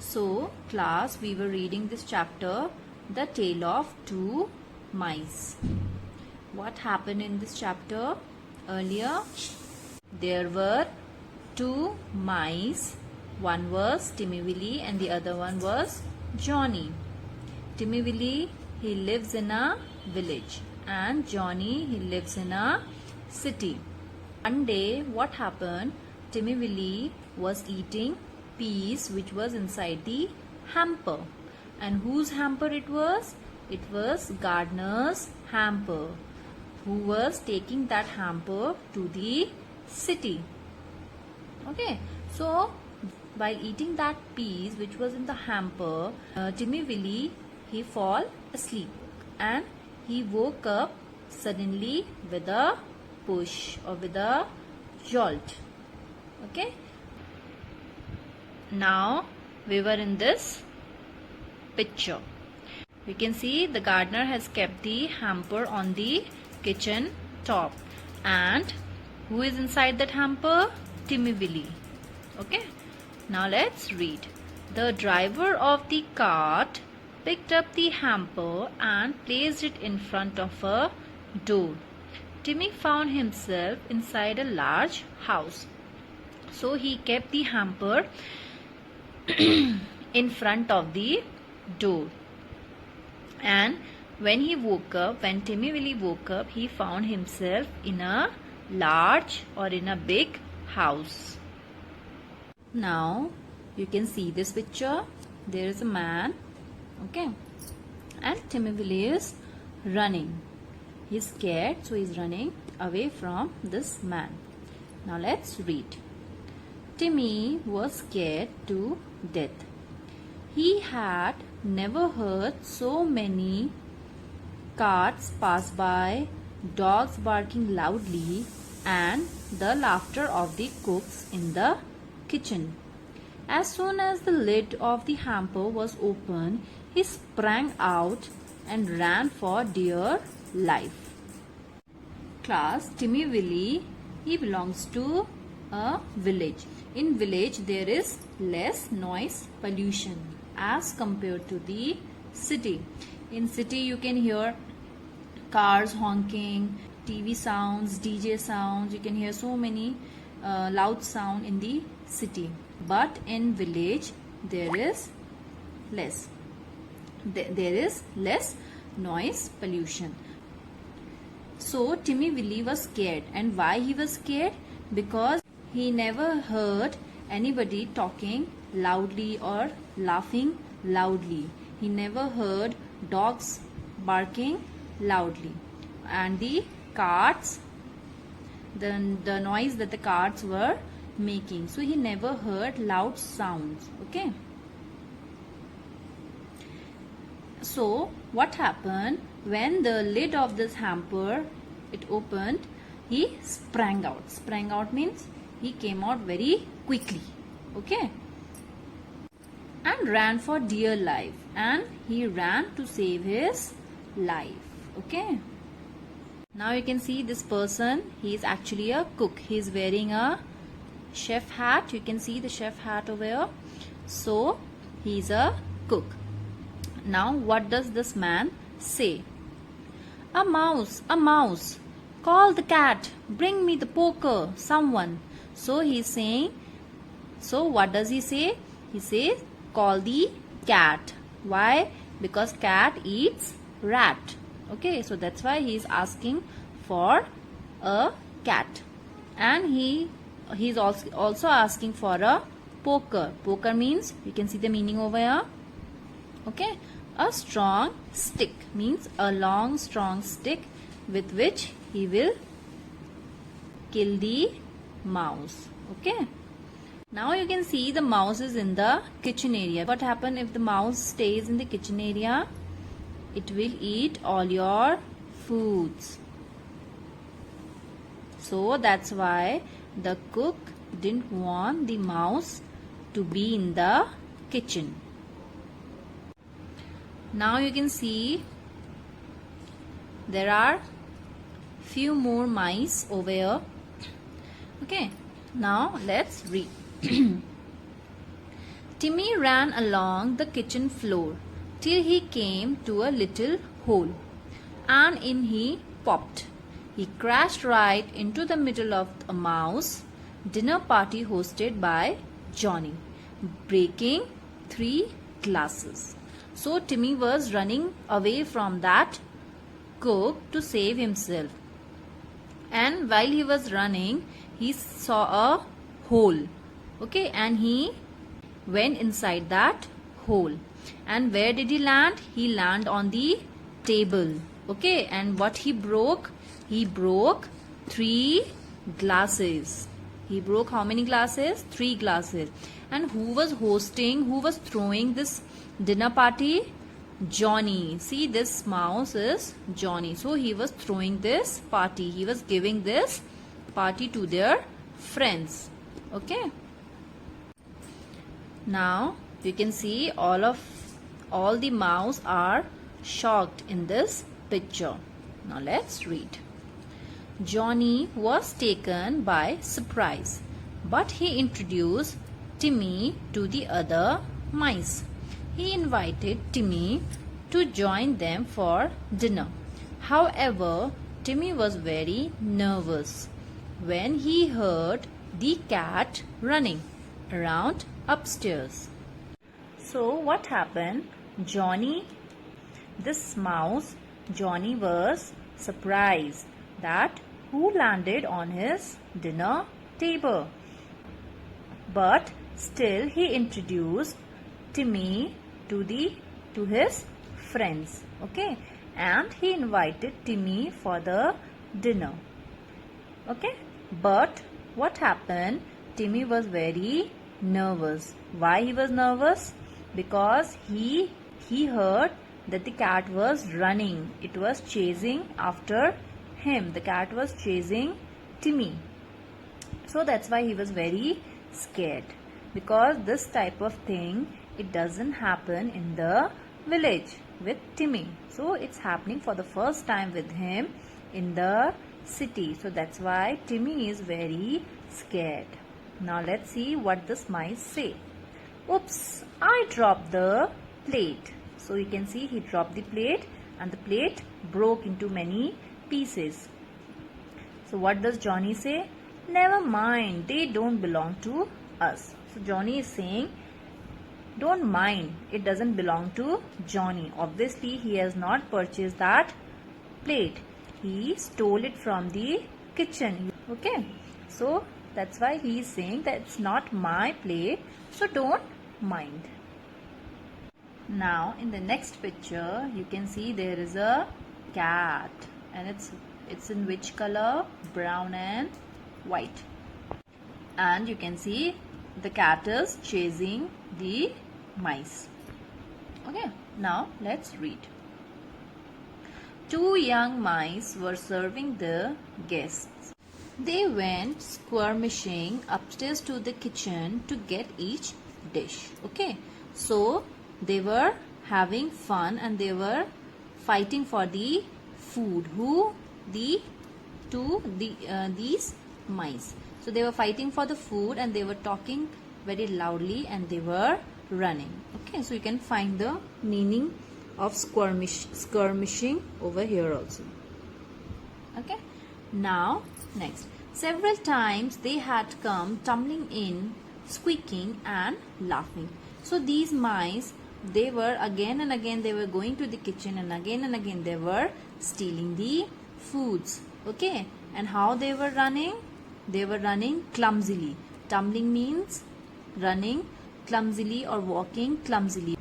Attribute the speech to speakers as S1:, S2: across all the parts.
S1: So, class, we were reading this chapter, The Tale of Two Mice. What happened in this chapter? Earlier, there were two mice. One was Timmy Willie and the other one was Johnny. Timmy Willie, he lives in a village, and Johnny, he lives in a city. One day, what happened? Timmy Willie was eating peas which was inside the hamper. And whose hamper it was? It was gardener's hamper, who was taking that hamper to the city. Okay, so while eating that peas which was in the hamper, Timmy Willie, he fall asleep and he woke up suddenly with a push or with a jolt. Okay, now we were in this picture. We can see the gardener has kept the hamper on the kitchen top, and who is inside that hamper? Timmy Willie. Okay, now let's read. The driver of the cart picked up the hamper and placed it in front of a door. Timmy found himself inside a large house. So he kept the hamper in front of the door. And when Timmy Willie woke up, he found himself in a large or in a big house. Now you can see this picture. There is a man, okay, and Timmy Willie is running. He's scared, so he's running away from this man. Now let's read. Timmy was scared to death. He had never heard so many carts pass by, dogs barking loudly, and the laughter of the cooks in the kitchen. As soon as the lid of the hamper was open, he sprang out and ran for dear life. Class, Timmy Willie, he belongs to a village. In village, there is less noise pollution as compared to the city. In city, you can hear cars honking, TV sounds, DJ sounds. You can hear so many loud sound in the city. But in village, there is less. There is less noise pollution. So Timmy Willie was scared. And why he was scared? Because he never heard anybody talking loudly or laughing loudly. He never heard dogs barking loudly. And the carts, the noise that the carts were making. So he never heard loud sounds. Okay. So what happened? When the lid of this hamper, it opened, he sprang out. Sprang out means he came out very quickly. Okay. And ran for dear life. And he ran to save his life. Okay. Now you can see this person, he is actually a cook. He is wearing a chef hat. You can see the chef hat over here. So he is a cook. Now what does this man say? A mouse, call the cat, bring me the poker, someone. So he is saying, so what does he say? He says, call the cat. Why? Because cat eats rat. Okay, so that's why he is asking for a cat. And he's also asking for a poker. Poker means, you can see the meaning over here. Okay, a strong stick means a long strong stick with which he will kill the mouse. Okay, now you can see the mouse is in the kitchen area. What happens if the mouse stays in the kitchen area? It will eat all your foods. So that's why the cook didn't want the mouse to be in the kitchen. Now you can see there are few more mice over here. Okay, now let's read. Timmy ran along the kitchen floor till he came to a little hole, and in he popped. He crashed right into the middle of a mouse dinner party hosted by Johnny, breaking 3 glasses. So Timmy was running away from that cook to save himself. And while he was running, he saw a hole. Okay, and he went inside that hole. And where did he land? He landed on the table. Okay, and what he broke? He broke 3 glasses. He broke how many glasses? 3 glasses. And who was hosting, who was throwing this dinner party? Johnny. See, this mouse is Johnny. So he was throwing this party. He was giving this party to their friends. Okay. Now you can see all the mouse are shocked in this picture. Now let's read. Johnny was taken by surprise, but he introduced Timmy to the other mice. He invited Timmy to join them for dinner. However, Timmy was very nervous when he heard the cat running around upstairs. So what happened? This mouse, Johnny was surprised that who landed on his dinner table. But still he introduced Timmy to his friends. Okay, and he invited Timmy for the dinner. Okay, but what happened? Timmy was very nervous. Why he was nervous? Because he heard that the cat was running. It was chasing after him. The cat was chasing Timmy. So that's why he was very scared, because this type of thing, it doesn't happen in the village with Timmy. So it's happening for the first time with him in the city. So that's why Timmy is very scared. Now let's see what the mice say. Oops, I dropped the plate. So you can see he dropped the plate and the plate broke into many pieces. So what does Johnny say? Never mind, they don't belong to us. So Johnny is saying, don't mind, it doesn't belong to Johnny. Obviously he has not purchased that plate. He stole it from the kitchen. Okay, so that's why he is saying that it's not my plate, so don't mind. Now in the next picture you can see there is a cat, and it's in which color? Brown and white. And you can see the cat is chasing the mice. Okay, now let's read. 2 young mice were serving the guests. They went skirmishing upstairs to the kitchen to get each dish. Okay, so they were having fun and they were fighting for the food. Who? These mice. So they were fighting for the food and they were talking very loudly and they were running. Okay, so you can find the meaning of skirmishing over here also. Okay, now next. Several times they had come tumbling in, squeaking and laughing. So these mice, they were again and again they were going to the kitchen, and again they were stealing the foods. Okay, and how they were running? They were running clumsily. Tumbling means running clumsily or walking clumsily.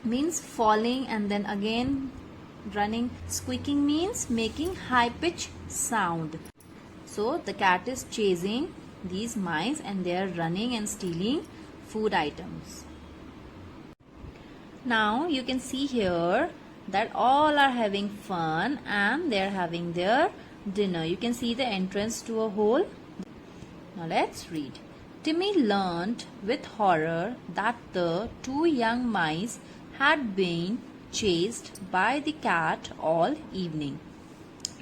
S1: Means falling and then again running. Squeaking means making high pitch sound. So the cat is chasing these mice and they are running and stealing food items. Now you can see here that all are having fun and they are having their dinner. You can see the entrance to a hole. Now let's read. Timmy learned with horror that the 2 young mice had been chased by the cat all evening.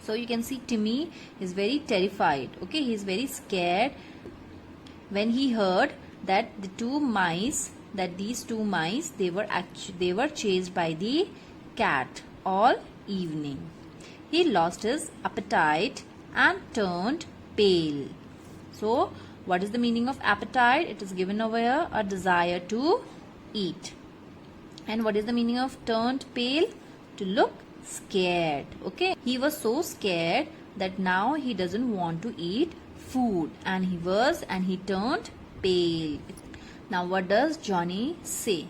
S1: So you can see Timmy is very terrified. Okay, he is very scared when he heard that the 2 mice that these two mice, they were chased by the cat all evening. He lost his appetite and turned pale. So, what is the meaning of appetite? It is given over here, a desire to eat. And what is the meaning of turned pale? To look scared. Okay. He was so scared that now he doesn't want to eat food, and he turned pale. Now what does Johnny say?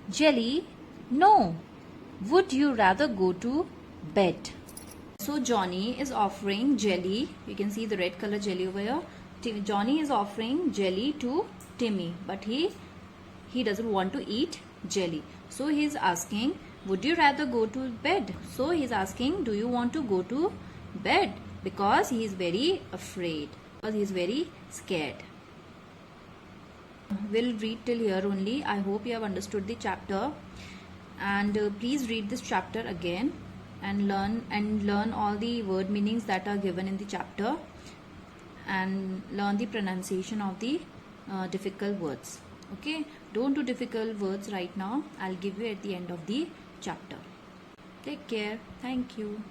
S1: Jelly, no. Would you rather go to bed? So Johnny is offering jelly. You can see the red color jelly over here. Johnny is offering jelly to Timmy, but he doesn't want to eat jelly. So he is asking, would you rather go to bed? So he is asking, do you want to go to bed? Because he is very afraid, because he is very scared. We'll read till here only. I hope you have understood the chapter, and please read this chapter again and learn all the word meanings that are given in the chapter, and learn the pronunciation of the difficult words. Okay, don't do difficult words right now. I'll give you at the end of the chapter. Take care. Thank you.